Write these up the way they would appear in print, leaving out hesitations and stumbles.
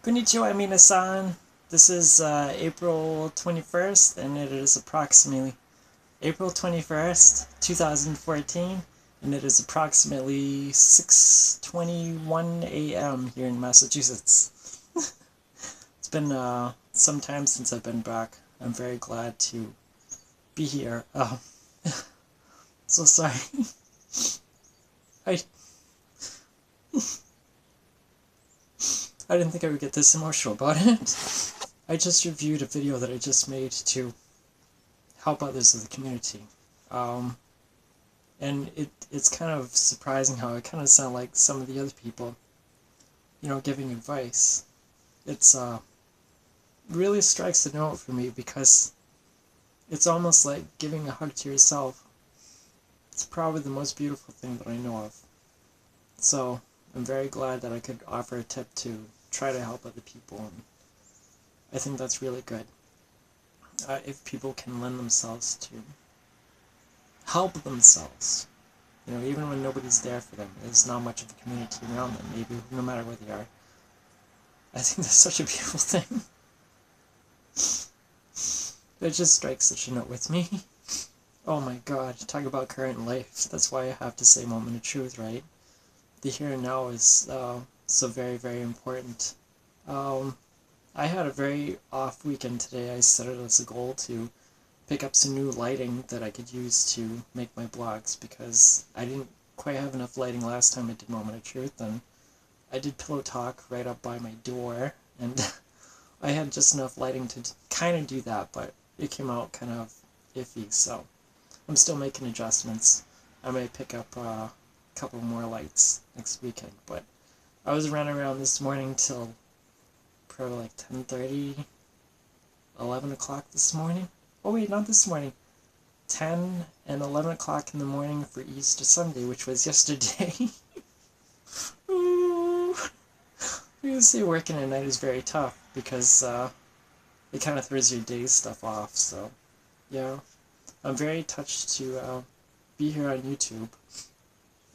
Konnichiwa, minasan. This is April 21st, and it is approximately April 21st, 2014, and it is approximately 6:21 a.m. here in Massachusetts. It's been some time since I've been back. I'm very glad to be here. So sorry. I I didn't think I would get this emotional about it. I just reviewed a video that I just made to help others in the community. Um, and it's kind of surprising how I kind of sound like some of the other people, giving advice. It's really strikes a note for me because it's almost like giving a hug to yourself. It's probably the most beautiful thing that I know of. So I'm very glad that I could offer a tip to try to help other people, and I think that's really good. If people can lend themselves to help themselves, even when nobody's there for them, there's not much of a community around them, maybe no matter where they are. I think that's such a beautiful thing. It just strikes such a note with me. Oh my god, talk about current life. That's why I have to say moment of truth, right? The here and now is so very, very important. I had a very off weekend today. I set it as a goal to pick up some new lighting that I could use to make my blogs because I didn't quite have enough lighting last time I did Moment of Truth, and I did Pillow Talk right up by my door, and I had just enough lighting to kind of do that, but it came out kind of iffy, so I'm still making adjustments. I may pick up a couple more lights next weekend, but I was running around this morning till probably like 10:30, 11 o'clock this morning. Oh wait, not this morning. 10 and 11 o'clock in the morning for Easter Sunday, which was yesterday. Ooh. I'm gonna say working at night is very tough because it kind of throws your day's stuff off, so yeah. I'm very touched to be here on YouTube.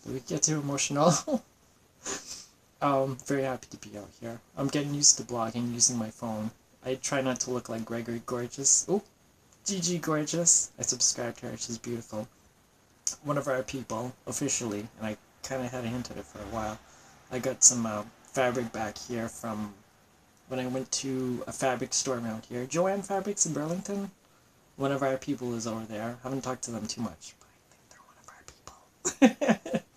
We get too emotional. Very happy to be out here. I'm getting used to blogging using my phone. I try not to look like Gregory Gorgeous. Oh, Gigi Gorgeous. I subscribed to her. She's beautiful. One of our people, officially, and I kind of had a hint at it for a while. I got some fabric back here from when I went to a fabric store around here. Joanne Fabrics in Burlington. One of our people is over there. Haven't talked to them too much, but I think they're one of our people.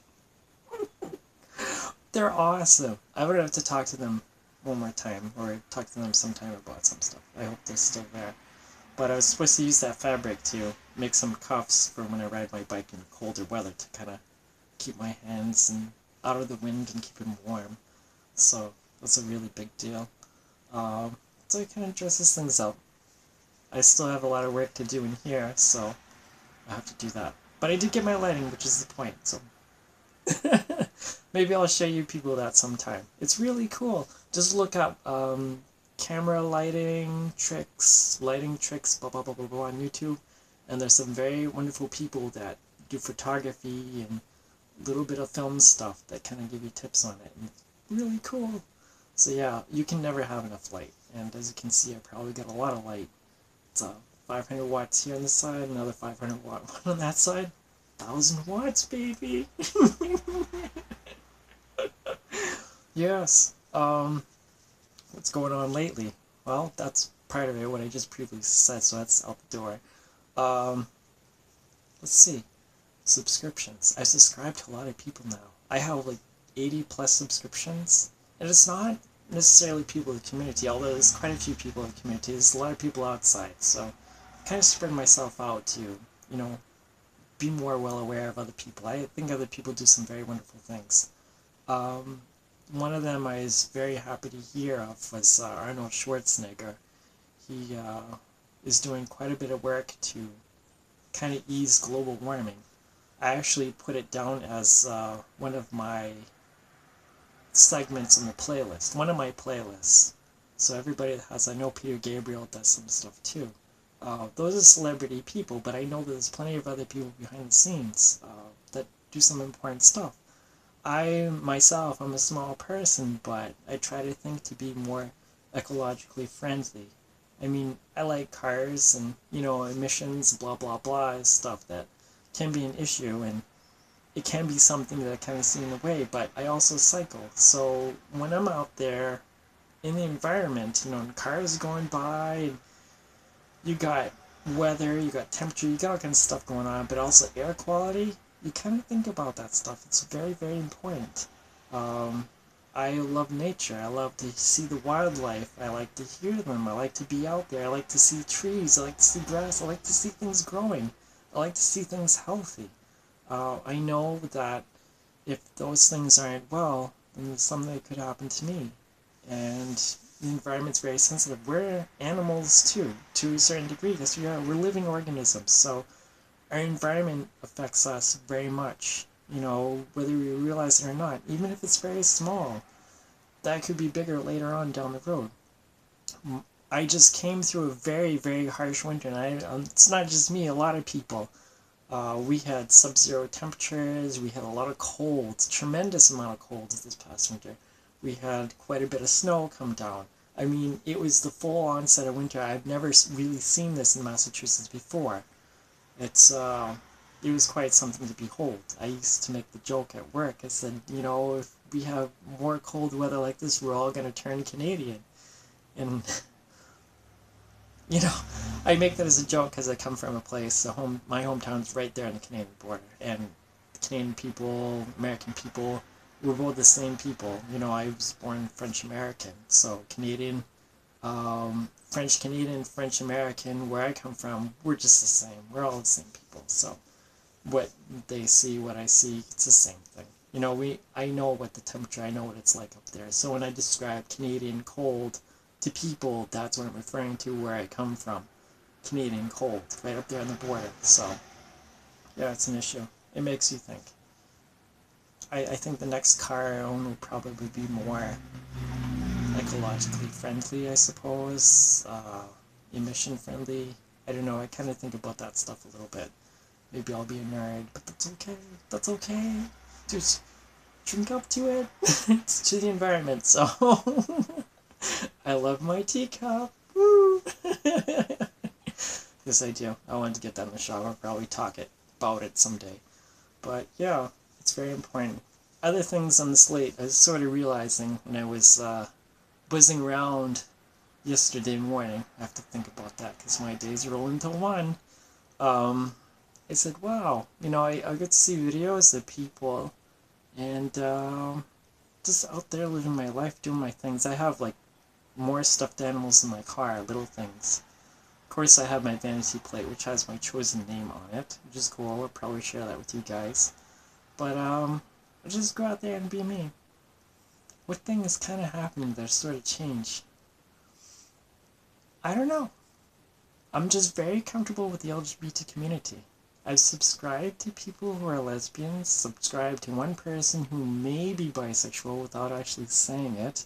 They're awesome. I would have to talk to them one more time, or talk to them sometime about some stuff. I hope they're still there. But I was supposed to use that fabric to make some cuffs for when I ride my bike in colder weather to kind of keep my hands out of the wind and keep them warm. So that's a really big deal. So it kind of dresses things up. I still have a lot of work to do in here, so I have to do that. But I did get my lighting, which is the point, so maybe I'll show you people that sometime. It's really cool. Just look up camera lighting tricks, blah, blah, blah, blah, blah on YouTube. And there's some very wonderful people that do photography and a little bit of film stuff that kind of give you tips on it. And it's really cool. So yeah, you can never have enough light. And as you can see, I probably got a lot of light. It's 500 watts here on this side, another 500 watt one on that side. 1,000 watts, baby! Yes. What's going on lately? Well, that's part of it, what I just previously said, so that's out the door. Let's see. Subscriptions. I subscribe to a lot of people now. I have like 80 plus subscriptions, and it's not necessarily people in the community, although there's quite a few people in the community. There's a lot of people outside, so I kind of spread myself out to, be more well aware of other people. I think other people do some very wonderful things. One of them I was very happy to hear of was Arnold Schwarzenegger. He is doing quite a bit of work to kind of ease global warming. I actually put it down as one of my segments on the playlist, one of my playlists. So everybody that has, I know Peter Gabriel does some stuff too. Those are celebrity people, but I know there's plenty of other people behind the scenes that do some important stuff. I'm a small person, but I try to think to be more ecologically friendly. I mean, I like cars and, emissions, blah, blah, blah, is stuff that can be an issue, and it can be something that I kind of see in the way, but I also cycle. So when I'm out there in the environment, cars going by, and you got weather, you got temperature, you got all kinds of stuff going on, but also air quality, you kind of think about that stuff. It's very, very important. Um, I love nature. I love to see the wildlife. I like to hear them. I like to be out there. I like to see trees. I like to see grass. I like to see things growing. I like to see things healthy. I know that if those things aren't well, then something could happen to me. And the environment's very sensitive. We're animals too, to a certain degree. Yes, we are. We're living organisms. So our environment affects us very much. Whether we realize it or not, even if it's very small, that could be bigger later on down the road. I just came through a very, very harsh winter, and it's not just me, a lot of people. We had sub-zero temperatures, we had a lot of cold, tremendous amount of cold this past winter. We had quite a bit of snow come down. I mean, it was the full onset of winter. I've never really seen this in Massachusetts before. It was quite something to behold. I used to make the joke at work. I said, if we have more cold weather like this, we're all going to turn Canadian. And, I make that as a joke because I come from a place, my hometown's right there on the Canadian border. And the Canadian people, American people, we're both the same people. I was born French American, so Canadian, French Canadian, French American, where I come from, we're just the same. We're all the same people. So what they see, what I see, it's the same thing. I know what the temperature, I know what it's like up there. So when I describe Canadian cold to people, that's what I'm referring to where I come from. Canadian cold, right up there on the border. So yeah, it's an issue. It makes you think. I think the next car I own will probably be more ecologically friendly, I suppose. Emission friendly. I don't know, I kind of think about that stuff a little bit. Maybe I'll be a nerd, but that's okay. That's okay. Just drink up to it. It's to the environment, so. I love my teacup. Woo! Yes, I do. I want to get that in the shower. Probably talk about it someday. But yeah, it's very important. Other things on the slate, I was sort of realizing when I was buzzing around yesterday morning. I have to think about that because my days roll into one. I said, wow, I get to see videos of people and just out there living my life, doing my things. I have like more stuffed animals in my car, little things. Of course, I have my vanity plate, which has my chosen name on it, which is cool. I'll probably share that with you guys. But I just go out there and be me. What thing is kind of happening that sort of change? I don't know. I'm just very comfortable with the LGBT community. I've subscribed to people who are lesbians, subscribed to one person who may be bisexual without actually saying it.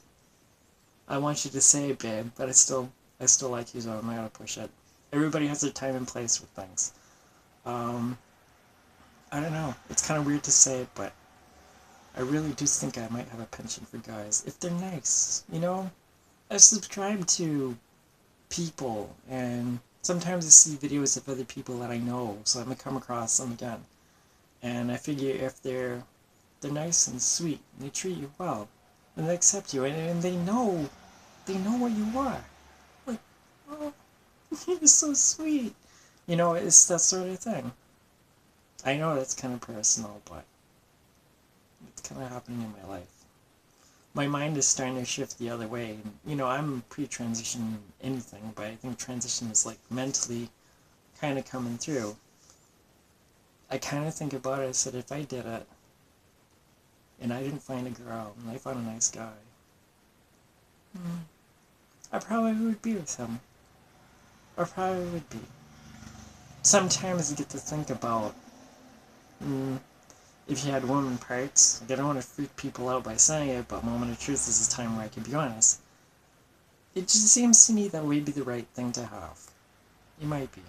I want you to say it, babe, but I still like you, so I'm not gonna push it. Everybody has their time and place with things. I don't know. It's kind of weird to say it, but I really do think I might have a penchant for guys. If they're nice, I subscribe to people, and sometimes I see videos of other people that I know, so I'm gonna come across them again. And I figure if they're nice and sweet, and they treat you well, and they accept you, and they know what you are. Like, oh, you're so sweet. It's that sort of thing. I know that's kind of personal, but it's kind of happening in my life. My mind is starting to shift the other way. I'm pre-transition anything, but I think transition is like mentally kind of coming through. I kind of think about it. I said, if I did it, and I didn't find a girl, and I found a nice guy, I probably would be with him. I probably would be. Sometimes I get to think about, if you had woman parts, I don't want to freak people out by saying it, but moment of truth is a time where I can be honest. It just seems to me that would be the right thing to have. It might be.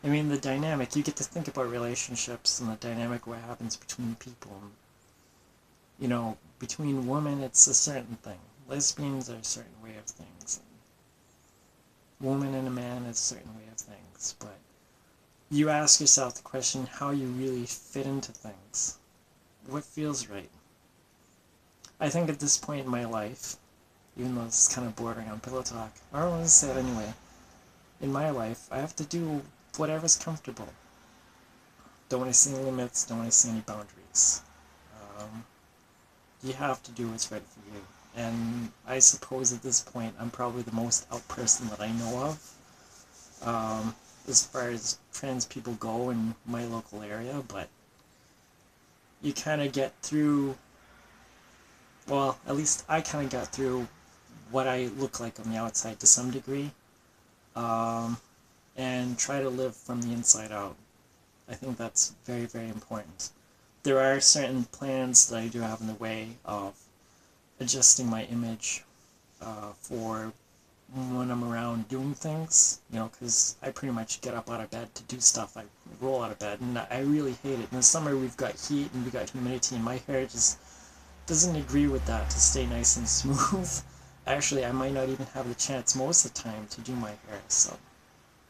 I mean, the dynamic, you get to think about relationships and the dynamic what happens between people. Between women, it's a certain thing. lesbians are a certain way of things, and woman and a man is a certain way of things, but you ask yourself the question how you really fit into things. What feels right? I think at this point in my life, even though it's kind of bordering on pillow talk, I don't want to say it anyway. In my life, I have to do whatever's comfortable. Don't want to see any limits, don't want to see any boundaries. Um, you have to do what's right for you. And I suppose at this point, I'm probably the most out person that I know of, as far as trans people go in my local area, but you kind of get through, well, at least I kind of got through what I look like on the outside to some degree, and try to live from the inside out. I think that's very, very important. There are certain plans that I do have in the way of adjusting my image for when I'm around doing things, because I pretty much get up out of bed to do stuff. I roll out of bed, and I really hate it. In the summer, we've got heat and we've got humidity, and my hair just doesn't agree with that to stay nice and smooth. Actually, I might not even have the chance most of the time to do my hair, so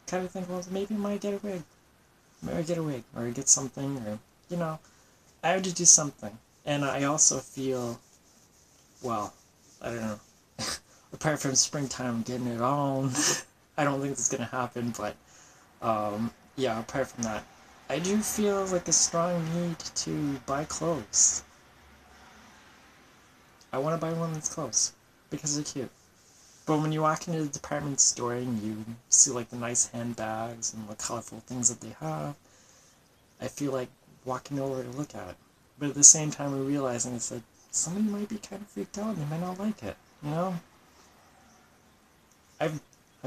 kind of think, well, maybe I might get a wig. Maybe I get a wig, or get something, or, I have to do something. And I also feel, well, I don't know, apart from springtime getting it on, I don't think it's going to happen, but, yeah, apart from that, I do feel like a strong need to buy clothes. I want to buy women's clothes, because they're cute. But when you walk into the department store and you see like the nice handbags and the colorful things that they have, I feel like walking over to look at it. But at the same time, we're realizing it's like somebody might be kind of freaked out and they might not like it. I've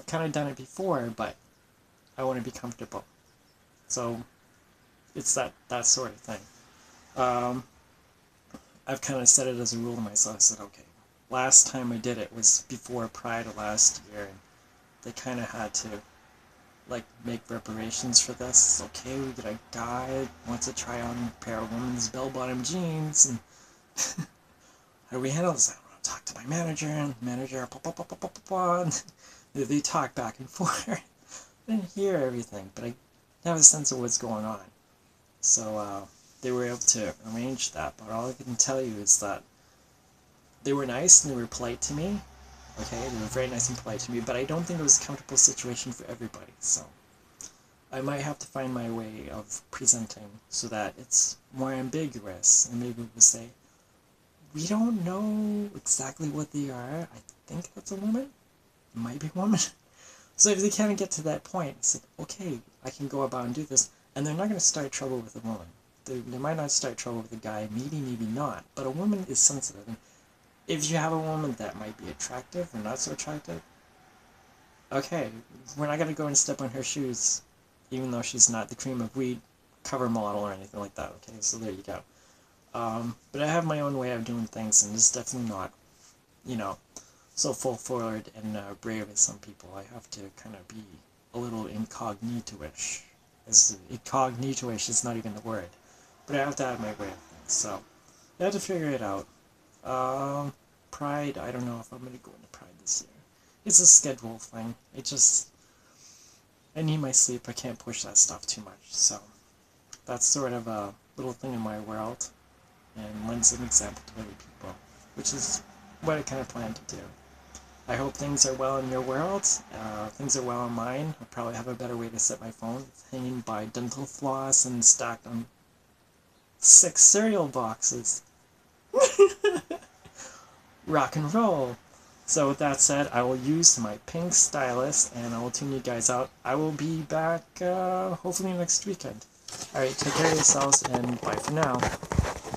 kind of done it before, but I want to be comfortable. So it's that sort of thing. I've kind of set it as a rule to myself. I said, okay, last time I did it was before Pride of last year, and they kind of had to like make reparations for this. Okay, we get a guy who wants to try on a pair of women's bell-bottom jeans, and how do we handle this? I want to talk to my manager, and the manager, and they talk back and forth. I didn't hear everything, but I have a sense of what's going on. So they were able to arrange that, but all I can tell you is that they were nice and they were polite to me. Okay, they were very nice and polite to me, but I don't think it was a comfortable situation for everybody, so I might have to find my way of presenting so that it's more ambiguous, and maybe we'll say, we don't know exactly what they are, I think that's a woman, it might be a woman. So if they kind of get to that point, it's like, okay, I can go about and do this, and they're not going to start trouble with a woman. They might not start trouble with a guy, maybe not, but a woman is sensitive, and if you have a woman that might be attractive or not so attractive, okay, we're not going to go and step on her shoes, even though she's not the cream of wheat cover model or anything like that, okay, so there you go. But I have my own way of doing things, and it's definitely not, so full forward and brave as some people. I have to kind of be a little incognito-ish. Incognito-ish is not even the word, but I have to have my way of things, so I have to figure it out. Pride, I don't know if I'm going to go into Pride this year. It's a schedule thing. I need my sleep. I can't push that stuff too much. So that's sort of a little thing in my world and lends an example to other people, which is what I kind of plan to do. I hope things are well in your world. Things are well in mine. I'll probably have a better way to set my phone. It's hanging by dental floss and stacked on 6 cereal boxes. Rock and roll. So with that said, I will use my pink stylus and I will tune you guys out. I will be back hopefully next weekend. Alright, take care of yourselves and bye for now.